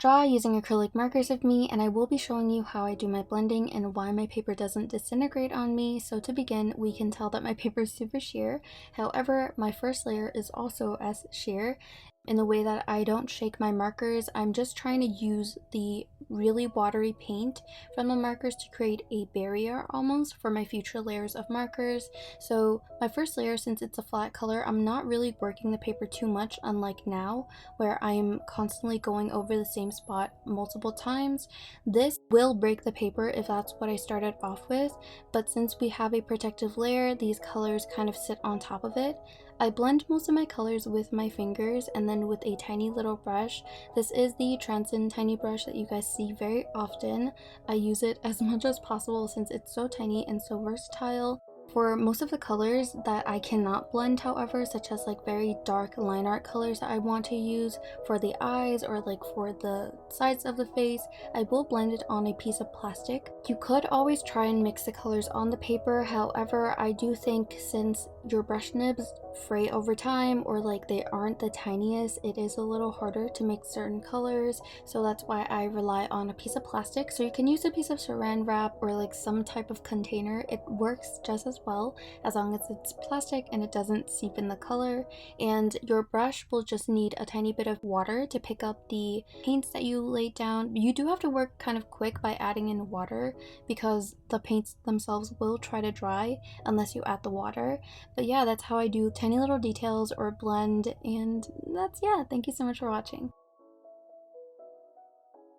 draw using acrylic markers with me, and I will be showing you how I do my blending and why my paper doesn't disintegrate on me. So to begin, we can tell that my paper is super sheer. However, my first layer is also as sheer in the way that I don't shake my markers. I'm just trying to use the really watery paint from the markers to create a barrier almost for my future layers of markers. So my first layer, since it's a flat color, I'm not really working the paper too much, unlike now where I'm constantly going over the same spot multiple times. This will break the paper if that's what I started off with, but since we have a protective layer, these colors kind of sit on top of it. I blend most of my colors with my fingers and then with a tiny little brush. This is the Transcend tiny brush that you guys see very often. I use it as much as possible since it's so tiny and so versatile. For most of the colors that I cannot blend, however, such as like very dark line art colors that I want to use for the eyes or like for the sides of the face, I will blend it on a piece of plastic. You could always try and mix the colors on the paper, however, I do think since your brush nibs fray over time or like they aren't the tiniest, it is a little harder to make certain colors, so that's why I rely on a piece of plastic. So you can use a piece of saran wrap or like some type of container. It works just as well as long as it's plastic and it doesn't seep in the color. And your brush will just need a tiny bit of water to pick up the paints that you laid down. You do have to work kind of quick by adding in water because the paints themselves will try to dry unless you add the water. But yeah, that's how I do tiny little details or blend, and yeah, thank you so much for watching.